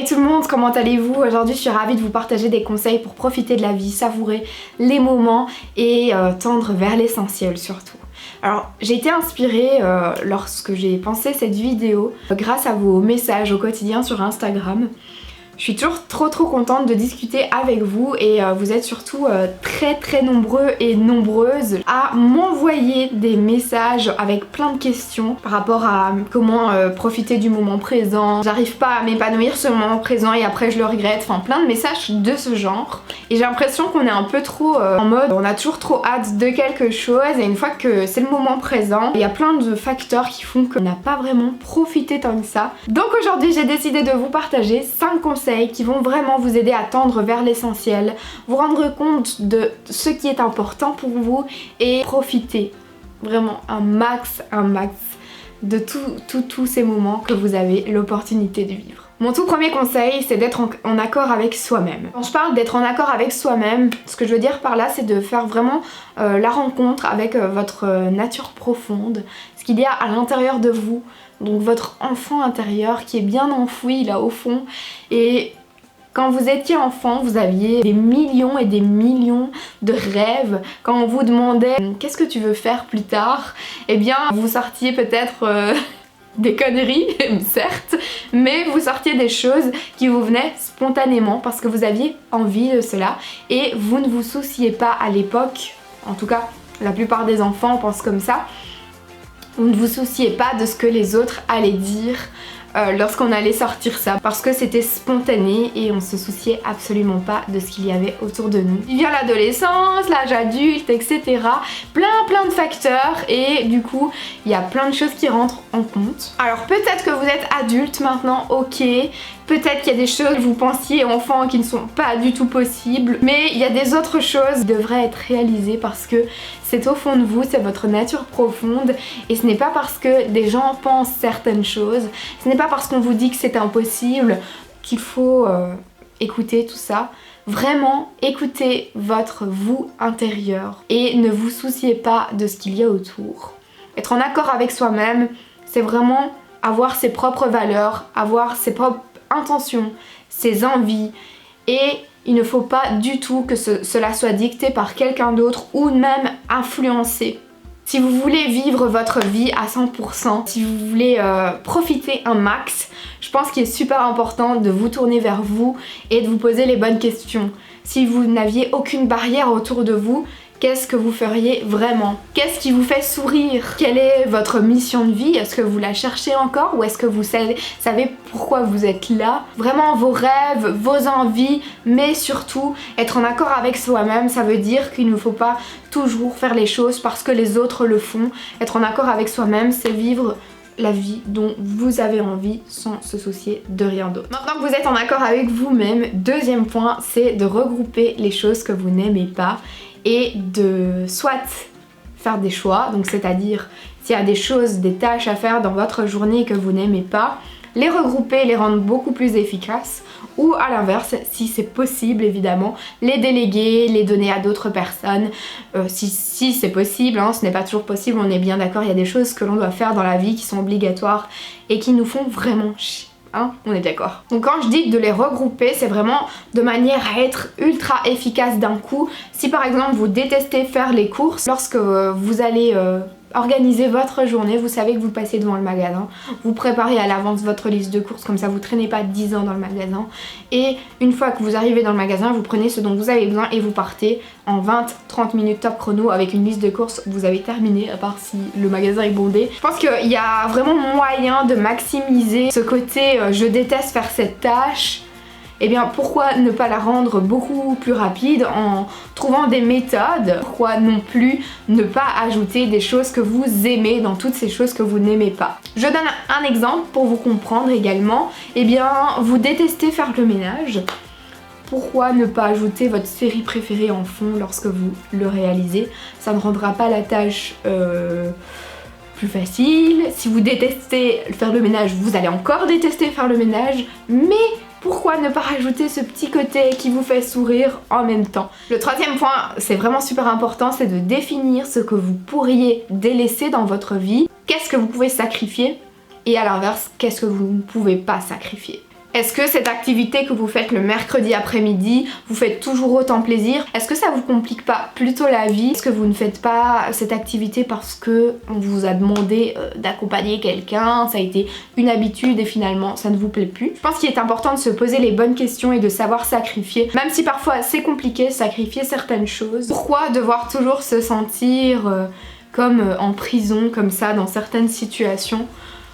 Hey tout le monde, comment allez-vous? Aujourd'hui je suis ravie de vous partager des conseils pour profiter de la vie, savourer les moments et tendre vers l'essentiel surtout. Alors j'ai été inspirée lorsque j'ai pensé cette vidéo grâce à vos messages au quotidien sur Instagram. Je suis toujours trop contente de discuter avec vous et vous êtes surtout très nombreux et nombreuses à m'envoyer des messages avec plein de questions par rapport à comment profiter du moment présent. J'arrive pas à m'épanouir sur le moment présent et après je le regrette, enfin plein de messages de ce genre. Et j'ai l'impression qu'on est un peu trop en mode on a toujours trop hâte de quelque chose et une fois que c'est le moment présent, il y a plein de facteurs qui font qu'on n'a pas vraiment profité tant que ça. Donc aujourd'hui j'ai décidé de vous partager 5 conseils qui vont vraiment vous aider à tendre vers l'essentiel, vous rendre compte de ce qui est important pour vous et profiter vraiment un max de tous ces moments que vous avez l'opportunité de vivre. Mon tout premier conseil, c'est d'être en accord avec soi-même. Quand je parle d'être en accord avec soi-même, ce que je veux dire par là, c'est de faire vraiment la rencontre avec votre nature profonde, ce qu'il y a à l'intérieur de vous. Donc votre enfant intérieur qui est bien enfoui là au fond. Et quand vous étiez enfant, vous aviez des millions et des millions de rêves. Quand on vous demandait qu'est-ce que tu veux faire plus tard, eh bien vous sortiez peut-être des conneries, certes, mais vous sortiez des choses qui vous venaient spontanément parce que vous aviez envie de cela et vous ne vous souciez pas à l'époque, en tout cas la plupart des enfants pensent comme ça. Vous ne vous souciez pas de ce que les autres allaient dire lorsqu'on allait sortir ça parce que c'était spontané et on se souciait absolument pas de ce qu'il y avait autour de nous. Il vient l'adolescence, l'âge adulte, etc. Plein de facteurs et du coup il y a plein de choses qui rentrent en compte. Alors peut-être que vous êtes adulte maintenant, ok. Peut-être qu'il y a des choses que vous pensiez enfant qui ne sont pas du tout possibles, mais il y a des autres choses qui devraient être réalisées parce que c'est au fond de vous, c'est votre nature profonde et ce n'est pas parce que des gens pensent certaines choses, ce n'est pas parce qu'on vous dit que c'est impossible qu'il faut écouter tout ça. Vraiment, écoutez votre vous intérieur et ne vous souciez pas de ce qu'il y a autour. Être en accord avec soi-même, c'est vraiment avoir ses propres valeurs, avoir ses propres intentions, ses envies et il ne faut pas du tout que cela soit dicté par quelqu'un d'autre ou même influencé. Si vous voulez vivre votre vie à 100%, si vous voulez profiter un max, je pense qu'il est super important de vous tourner vers vous et de vous poser les bonnes questions. Si vous n'aviez aucune barrière autour de vous, qu'est-ce que vous feriez vraiment? Qu'est-ce qui vous fait sourire? Quelle est votre mission de vie? Est-ce que vous la cherchez encore ou est-ce que vous savez pourquoi vous êtes là? Vraiment vos rêves, vos envies, mais surtout être en accord avec soi-même, ça veut dire qu'il ne faut pas toujours faire les choses parce que les autres le font. Être en accord avec soi-même, c'est vivre la vie dont vous avez envie sans se soucier de rien d'autre. Maintenant que vous êtes en accord avec vous-même, deuxième point, c'est de regrouper les choses que vous n'aimez pas et de soit faire des choix, donc c'est-à-dire s'il y a des choses, des tâches à faire dans votre journée que vous n'aimez pas, les regrouper, les rendre beaucoup plus efficaces, ou à l'inverse, si c'est possible évidemment, les déléguer, les donner à d'autres personnes, si c'est possible, hein, ce n'est pas toujours possible, on est bien d'accord, il y a des choses que l'on doit faire dans la vie qui sont obligatoires et qui nous font vraiment chier. Hein, on est d'accord. Donc quand je dis de les regrouper, c'est vraiment de manière à être ultra efficace d'un coup. Si par exemple vous détestez faire les courses, lorsque vous allez organiser votre journée, vous savez que vous passez devant le magasin, vous préparez à l'avance votre liste de courses, comme ça vous traînez pas 10 ans dans le magasin et une fois que vous arrivez dans le magasin, vous prenez ce dont vous avez besoin et vous partez en 20-30 minutes top chrono avec une liste de courses, vous avez terminé à part si le magasin est bondé. Je pense qu'il y a vraiment moyen de maximiser ce côté je déteste faire cette tâche. Eh bien pourquoi ne pas la rendre beaucoup plus rapide en trouvant des méthodes? Pourquoi non plus ne pas ajouter des choses que vous aimez dans toutes ces choses que vous n'aimez pas? Je donne un exemple pour vous comprendre également. Eh bien vous détestez faire le ménage. Pourquoi ne pas ajouter votre série préférée en fond lorsque vous le réalisez? Ça ne rendra pas la tâche plus facile. Si vous détestez faire le ménage, vous allez encore détester faire le ménage, mais pourquoi ne pas rajouter ce petit côté qui vous fait sourire en même temps? Le troisième point, c'est vraiment super important, c'est de définir ce que vous pourriez délaisser dans votre vie. Qu'est-ce que vous pouvez sacrifier? Et à l'inverse, qu'est-ce que vous ne pouvez pas sacrifier? Est-ce que cette activité que vous faites le mercredi après-midi vous fait toujours autant plaisir? Est-ce que ça vous complique pas plutôt la vie? Est-ce que vous ne faites pas cette activité parce que on vous a demandé d'accompagner quelqu'un, ça a été une habitude et finalement ça ne vous plaît plus? Je pense qu'il est important de se poser les bonnes questions et de savoir sacrifier, même si parfois c'est compliqué, sacrifier certaines choses. Pourquoi devoir toujours se sentir comme en prison, comme ça, dans certaines situations?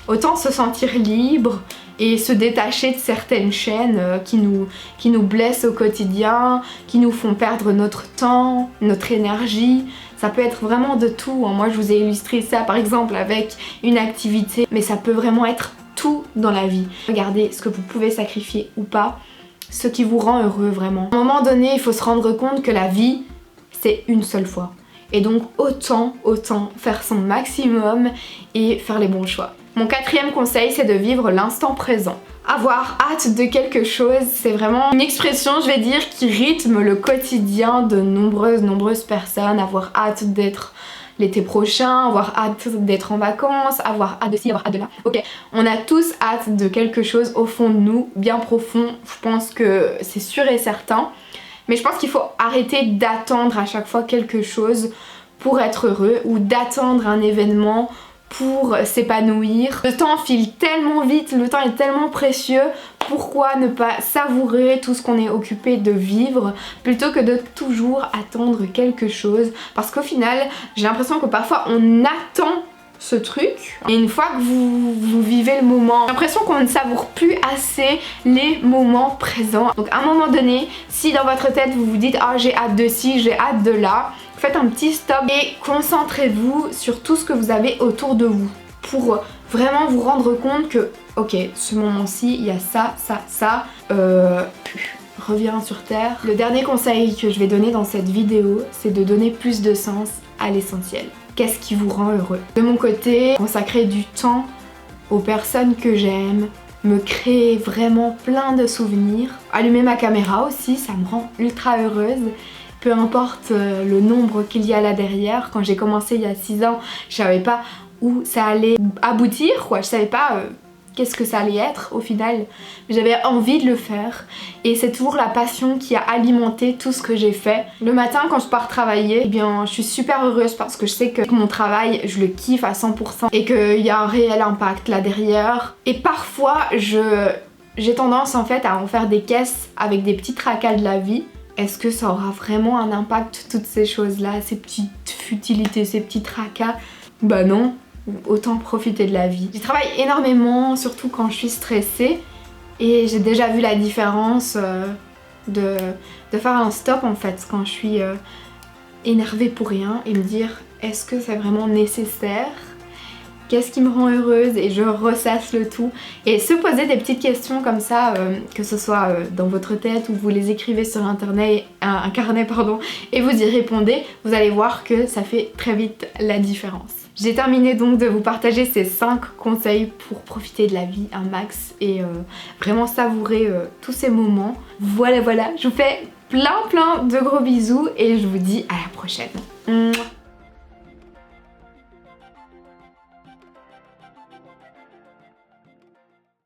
Autant se sentir libre et se détacher de certaines chaînes qui nous blessent au quotidien, qui nous font perdre notre temps, notre énergie. Ça peut être vraiment de tout. Moi je vous ai illustré ça par exemple avec une activité, mais ça peut vraiment être tout dans la vie. Regardez ce que vous pouvez sacrifier ou pas, ce qui vous rend heureux vraiment. À un moment donné, il faut se rendre compte que la vie, c'est une seule fois. Et donc autant faire son maximum et faire les bons choix. Mon 4e conseil, c'est de vivre l'instant présent. Avoir hâte de quelque chose, c'est vraiment une expression, je vais dire, qui rythme le quotidien de nombreuses personnes. Avoir hâte d'être l'été prochain, avoir hâte d'être en vacances, avoir hâte de ci, avoir hâte de là. Ok, on a tous hâte de quelque chose au fond de nous, bien profond. Je pense que c'est sûr et certain. Mais je pense qu'il faut arrêter d'attendre à chaque fois quelque chose pour être heureux ou d'attendre un événement pour s'épanouir. Le temps file tellement vite, le temps est tellement précieux, pourquoi ne pas savourer tout ce qu'on est occupé de vivre plutôt que de toujours attendre quelque chose? Parce qu'au final, j'ai l'impression que parfois on attend ce truc et une fois que vous vivez le moment, j'ai l'impression qu'on ne savoure plus assez les moments présents. Donc à un moment donné, si dans votre tête vous vous dites ah j'ai hâte de ci, j'ai hâte de là, faites un petit stop et concentrez-vous sur tout ce que vous avez autour de vous pour vraiment vous rendre compte que ok, ce moment-ci, il y a ça, reviens sur terre. Le dernier conseil que je vais donner dans cette vidéo, c'est de donner plus de sens à l'essentiel. Qu'est-ce qui vous rend heureux? De mon côté, consacrer du temps aux personnes que j'aime, me créer vraiment plein de souvenirs. Allumer ma caméra aussi, ça me rend ultra heureuse. Peu importe le nombre qu'il y a là derrière. Quand j'ai commencé il y a 6 ans, je savais pas où ça allait aboutir, quoi. Je savais pas qu'est-ce que ça allait être au final. J'avais envie de le faire et c'est toujours la passion qui a alimenté tout ce que j'ai fait. Le matin quand je pars travailler, eh bien je suis super heureuse parce que je sais que mon travail, je le kiffe à 100% et qu'il y a un réel impact là derrière. Et parfois j'ai tendance en fait à en faire des caisses avec des petits tracas de la vie. Est-ce que ça aura vraiment un impact, toutes ces choses-là, ces petites futilités, ces petits tracas? Bah non, autant profiter de la vie. Je travaille énormément, surtout quand je suis stressée, et j'ai déjà vu la différence de faire un stop en fait quand je suis énervée pour rien et me dire est-ce que c'est vraiment nécessaire? Qu'est-ce qui me rend heureuse? Et je ressasse le tout. Et se poser des petites questions comme ça, que ce soit dans votre tête ou vous les écrivez sur internet, un carnet pardon, et vous y répondez, vous allez voir que ça fait très vite la différence. J'ai terminé donc de vous partager ces 5 conseils pour profiter de la vie un max et vraiment savourer tous ces moments. Voilà, je vous fais plein de gros bisous et je vous dis à la prochaine. Mouah.